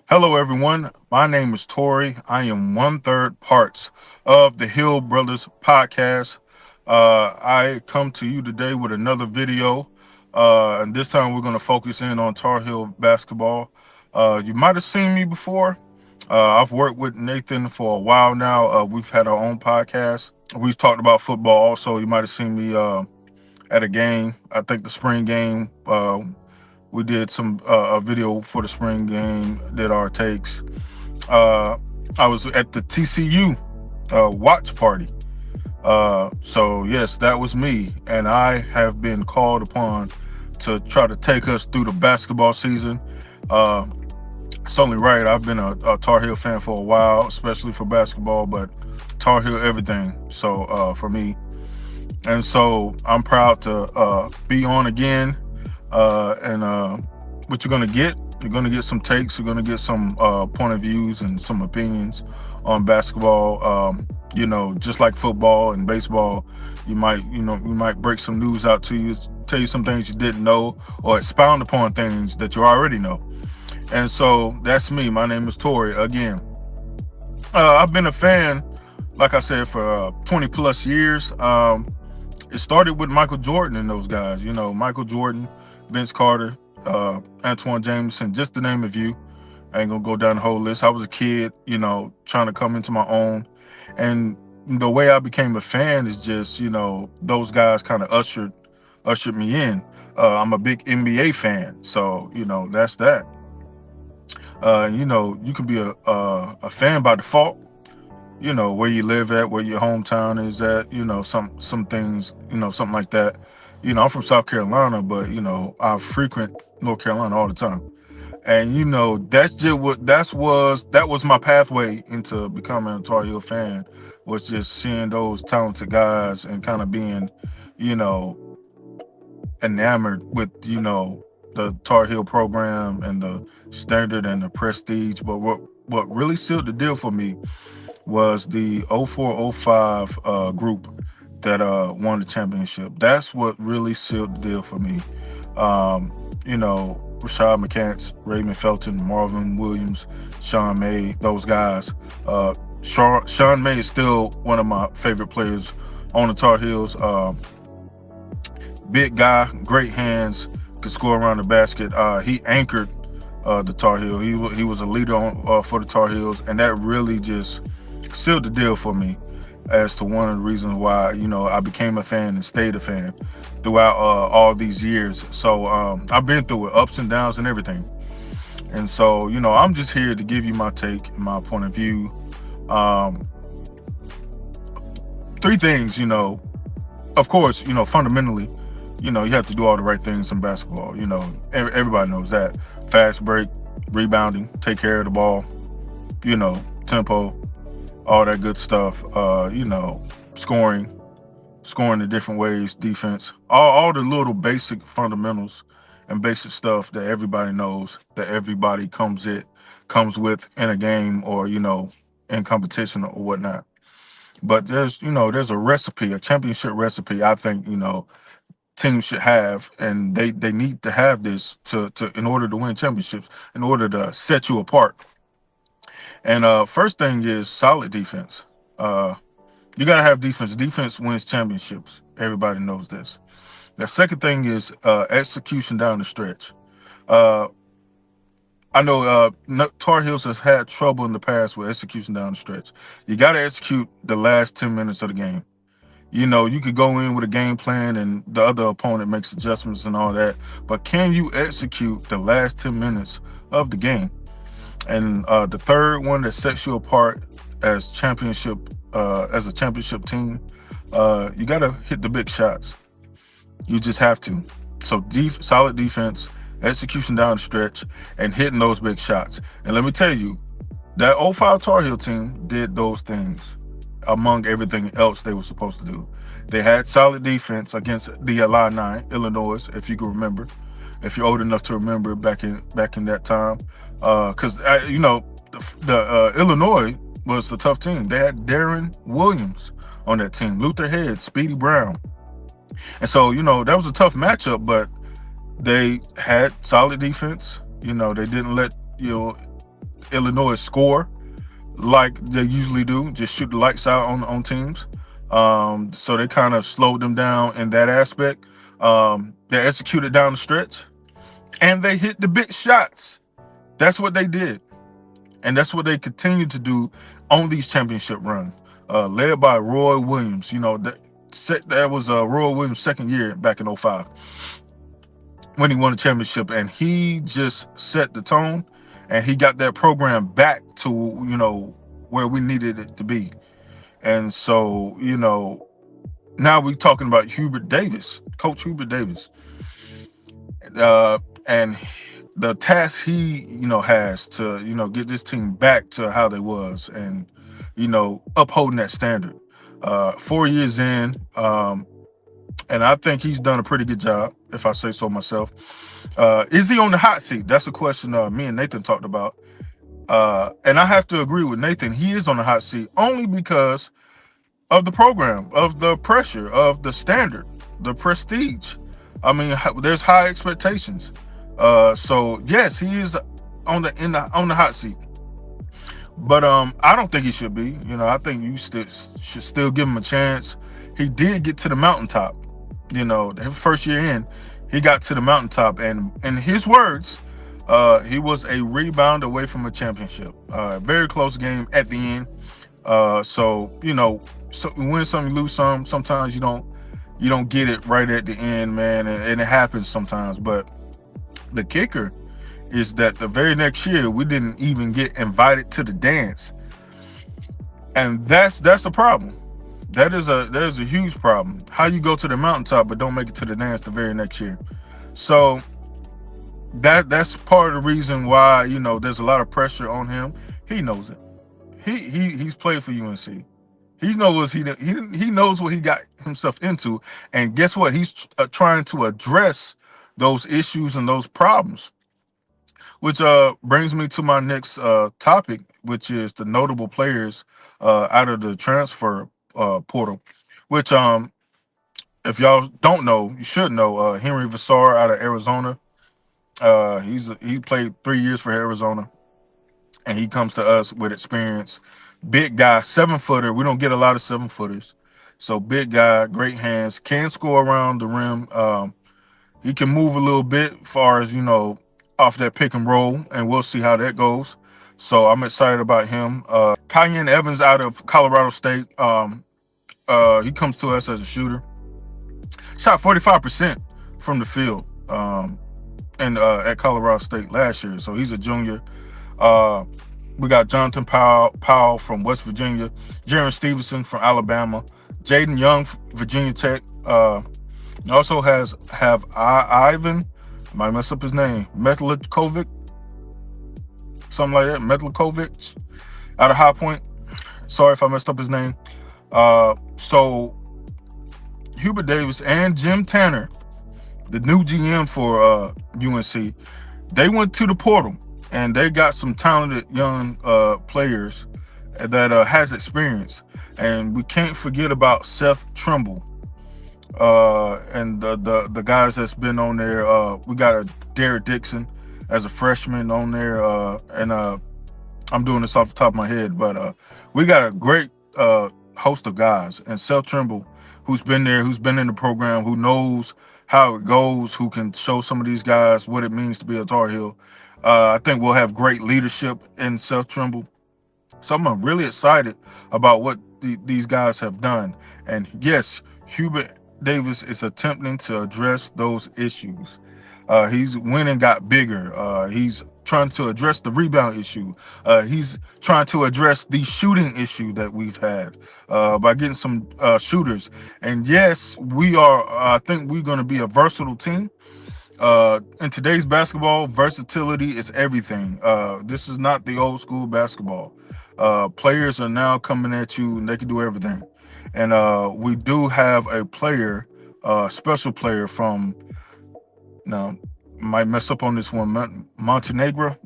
Hello, everyone. My name is Torrey. I am one third parts of the Hill Brothers podcast. I come to you today with another video, and this time we're going to focus in on Tar Heel basketball. You might have seen me before. I've worked with Nathan for a while now. We've had our own podcast. We've talked about football also. You might have seen me at a game. I think the spring game. We did some a video for the spring game, did our takes. Uh, I was at the TCU watch party. So yes, that was me, and I have been called upon to try to take us through the basketball season. Uh, it's only right. I've been a Tar Heel fan for a while, especially for basketball, but Tar Heel everything. So for me, and so I'm proud to be on again. And what you're gonna get some takes. You're gonna get some point of views and some opinions on basketball. Just like football and baseball, we might break some news out to you, tell you some things you didn't know, or expound upon things that you already know. And so that's me. My name is Torrey again. I've been a fan, like I said, for 20 plus years. It started with Michael Jordan and those guys. Michael Jordan, Vince Carter, Antoine Jameson, just to name a few. I ain't gonna go down the whole list. I was a kid, trying to come into my own. And the way I became a fan is just, those guys kind of ushered me in. I'm a big NBA fan, so that's that. You can be a fan by default, where you live at, where your hometown is at, some things, something like that. I'm from South Carolina, but I frequent North Carolina all the time. And that's just that was my pathway into becoming a Tar Heel fan, was just seeing those talented guys and kind of being, you know, enamored with, the Tar Heel program and the standard and the prestige. But what really sealed the deal for me was the 0405 group that won the championship. That's what really sealed the deal for me. Rashad McCants, Raymond Felton, Marvin Williams, Sean May, those guys. Sean May is still one of my favorite players on the Tar Heels. Big guy, great hands, could score around the basket. He anchored the Tar Heel. He was a leader for the Tar Heels, and that really just sealed the deal for me as to one of the reasons why I became a fan and stayed a fan throughout all these years. So I've been through it, ups and downs and everything. And so I'm just here to give you my take and my point of view. Three things, of course, fundamentally, you have to do all the right things in basketball. Everybody knows that. Fast break, rebounding, take care of the ball, tempo, all that good stuff. Scoring in different ways, defense, all the little basic fundamentals and basic stuff that everybody knows, that everybody comes with in a game, or in competition or whatnot. But there's a recipe, a championship recipe. I think teams should have, and they need to have this to in order to win championships, in order to set you apart. And first thing is solid defense. You gotta have defense. Defense wins championships. Everybody knows this. The second thing is execution down the stretch. Uh, I know Tar Heels have had trouble in the past with execution down the stretch. You got to execute the last 10 minutes of the game. You could go in with a game plan and the other opponent makes adjustments and all that, but can you execute the last 10 minutes of the game? And the third one that sets you apart as a championship team, you got to hit the big shots. You just have to. So solid defense, execution down the stretch, and hitting those big shots. And let me tell you, that '05 Tar Heel team did those things among everything else they were supposed to do. They had solid defense against the Illini, Illinois, if you can remember, if you're old enough to remember back in that time. Because the Illinois was a tough team. They had Darren Williams on that team, Luther Head, Speedy Brown. And so, that was a tough matchup, but they had solid defense. They didn't let, Illinois score like they usually do, just shoot the lights out on teams. So they kind of slowed them down in that aspect. They executed down the stretch, and they hit the big shots. That's what they did, and that's what they continue to do on these championship runs, led by Roy Williams. That was Roy Williams' second year back in '05 when he won the championship, and he just set the tone, and he got that program back to where we needed it to be. And so now we're talking about Hubert Davis, Coach Hubert Davis, and the task he has to get this team back to how they was, and upholding that standard. 4 years in, and I think he's done a pretty good job, if I say so myself. Is he on the hot seat? That's a question me and Nathan talked about. And I have to agree with Nathan. He is on the hot seat only because of the program, of the pressure, of the standard, the prestige. I mean, there's high expectations. So yes, he is on the hot seat. But I don't think he should be. I think you should still give him a chance. He did get to the mountaintop. His first year in, he got to the mountaintop, and in his words, he was a rebound away from a championship. Very close game at the end. So you win some, you lose some. Sometimes you don't get it right at the end, man, and it happens sometimes. But the kicker is that the very next year we didn't even get invited to the dance, and that's a problem. That is a huge problem. How you go to the mountaintop but don't make it to the dance the very next year? So that's part of the reason why there's a lot of pressure on him. He knows it. He's played for UNC. He knows he knows what he got himself into, and guess what? He's trying to address those issues and those problems, which brings me to my next topic, which is the notable players out of the transfer portal. Which if y'all don't know, you should know. Henry Vassar out of Arizona. He played 3 years for Arizona, and he comes to us with experience. Big guy, 7-footer. We don't get a lot of 7-footers. So big guy, great hands, can score around the rim. He can move a little bit as far as, off that pick and roll, and we'll see how that goes. So I'm excited about him. Kyan Evans out of Colorado State. He comes to us as a shooter. Shot 45% from the field and at Colorado State last year. So he's a junior. We got Jonathan Powell from West Virginia, Jaron Stevenson from Alabama, Jaden Young from Virginia Tech. Also have Ivan, I might mess up his name, Metlikovic, something like that, Metlikovic, out of High Point. Sorry if I messed up his name. So Hubert Davis and Jim Tanner, the new GM for UNC, they went to the portal, and they got some talented young players that has experience. And we can't forget about Seth Trimble and the guys that's been on there. We got a Derek Dixon as a freshman on there, and I'm doing this off the top of my head, but we got a great host of guys. And Seth Trimble, who's been there, who's been in the program, who knows how it goes, who can show some of these guys what it means to be a Tar Heel. I think we'll have great leadership in Seth Trimble. So I'm really excited about what these guys have done. And yes, Hubert Davis is attempting to address those issues. He's went and got bigger. He's trying to address the rebound issue. He's trying to address the shooting issue that we've had by getting some shooters. And yes, I think we're going to be a versatile team. In today's basketball, versatility is everything. This is not the old school basketball. Players are now coming at you and they can do everything. And we do have a player, special player from, now might mess up on this one, Montenegro,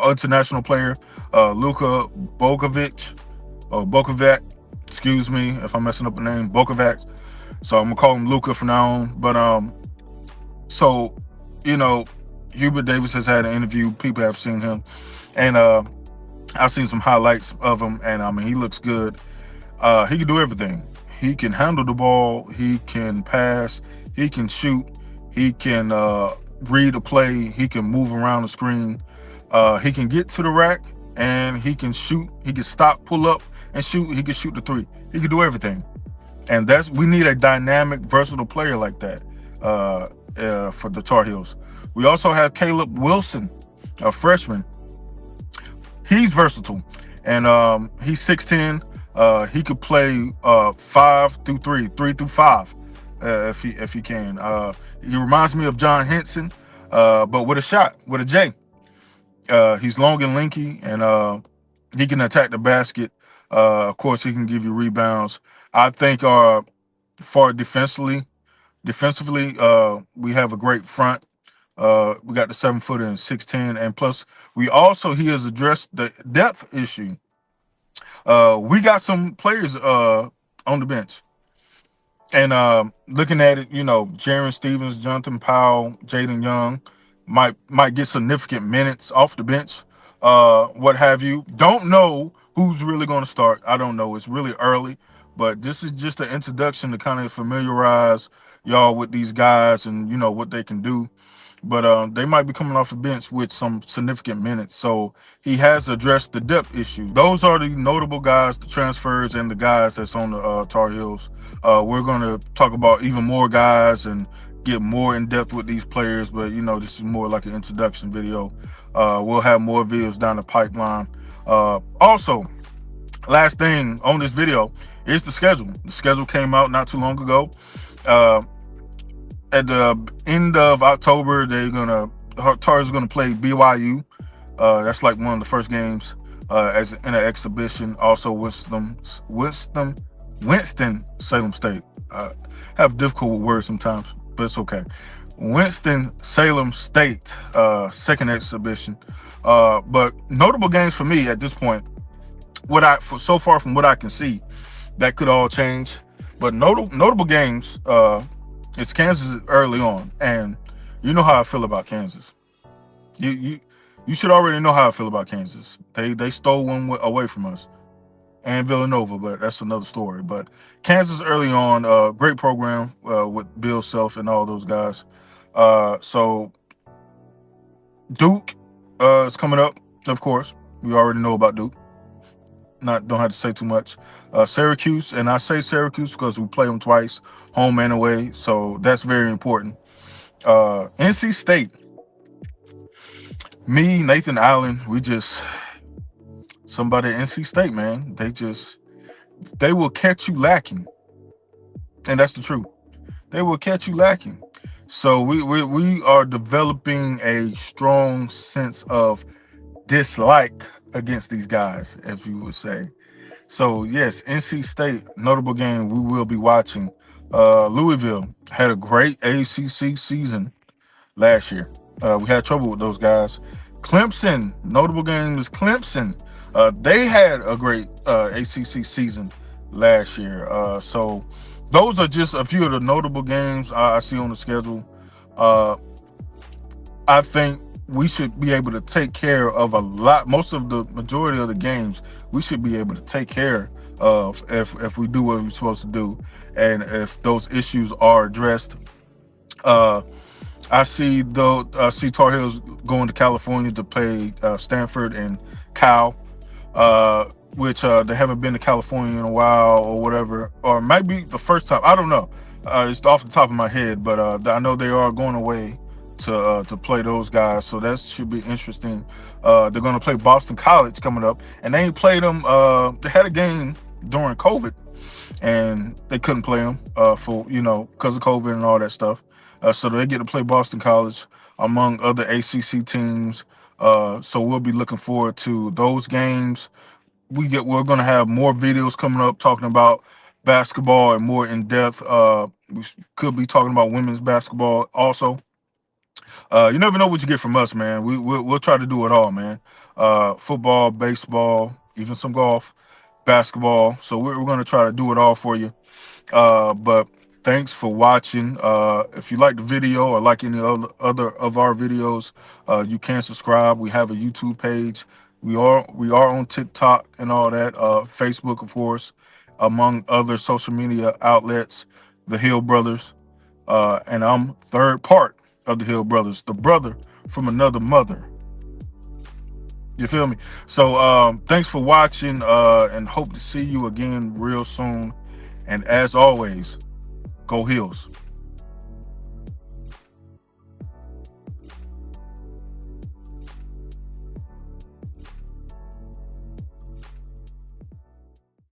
international player, Luka Bokovac, excuse me if I'm messing up the name, Bokovac. So I'm gonna call him Luka from now on. But so Hubert Davis has had an interview. People have seen him, and I've seen some highlights of him, and I mean, he looks good. He can do everything. He can handle the ball. He can pass. He can shoot. He can read a play. He can move around the screen. He can get to the rack, and he can shoot. He can stop, pull up, and shoot. He can shoot the three. He can do everything. And that's we need a dynamic, versatile player like that for the Tar Heels. We also have Caleb Wilson, a freshman. He's versatile, and he's 6'10". He could play 5 through 3, 3 through 5, if he can. He reminds me of John Henson, but with a shot, with a J. He's long and lanky, and he can attack the basket. Of course, he can give you rebounds. I think for defensively, we have a great front. We got the 7-footer and 6'10", and plus he has addressed the depth issue. We got some players on the bench, and looking at it, Jaron Stevens, Jonathan Powell, Jaden Young might get significant minutes off the bench, what have you. Don't know who's really going to start. I don't know. It's really early, but this is just an introduction to kind of familiarize y'all with these guys and what they can do. But they might be coming off the bench with some significant minutes. So he has addressed the depth issue. Those are the notable guys, the transfers, and the guys that's on the Tar Heels. We're going to talk about even more guys and get more in depth with these players. But, this is more like an introduction video. We'll have more videos down the pipeline. Also, last thing on this video is the schedule. The schedule came out not too long ago. At the end of October, Tar is gonna play BYU. That's like one of the first games as in an exhibition. Also, Winston-Salem State. Have difficult with words sometimes, but it's okay. Winston-Salem State, second exhibition. But notable games for me at this point. So far from what I can see, that could all change. But notable games. It's Kansas early on, and you know how I feel about Kansas. You should already know how I feel about Kansas. They stole one away from us, and Villanova, but that's another story. But Kansas early on, great program with Bill Self and all those guys. So Duke is coming up, of course. We already know about Duke. Don't have to say too much. Syracuse, and I say Syracuse because we play them twice, home and away, so that's very important. NC State, me, Nathan Allen, somebody at NC State, man. They will catch you lacking, and that's the truth. They will catch you lacking. So we are developing a strong sense of dislike against these guys, as you would say. So yes, NC State, notable game we will be watching. Louisville had a great ACC season last year. We had trouble with those guys. Clemson, notable game is Clemson. They had a great ACC season last year. So those are just a few of the notable games I see on the schedule. I think we should be able to take care of most of the majority of the games. We should be able to take care of if we do what we're supposed to do, and if those issues are addressed. I see Tar Heels going to California to play Stanford and Cal, which they haven't been to California in a while or whatever, or it might be the first time. I don't know. It's off the top of my head, but I know they are going away to play those guys, so that should be interesting. They're going to play Boston College coming up, and they ain't played them. They had a game during COVID, and they couldn't play them for because of COVID and all that stuff. So they get to play Boston College among other ACC teams. So we'll be looking forward to those games. We're going to have more videos coming up talking about basketball and more in depth. We could be talking about women's basketball also. You never know what you get from us, man. We'll try to do it all, man. Football, baseball, even some golf, basketball. So we're going to try to do it all for you. But Thanks for watching. If you like the video or like any other of our videos, you can subscribe. We have a YouTube page. We are on TikTok and all that. Facebook, of course, among other social media outlets. The Hill Brothers, and I'm third part of the Hill Brothers, the brother from another mother. You feel me? So thanks for watching, and hope to see you again real soon. And as always, go Hills.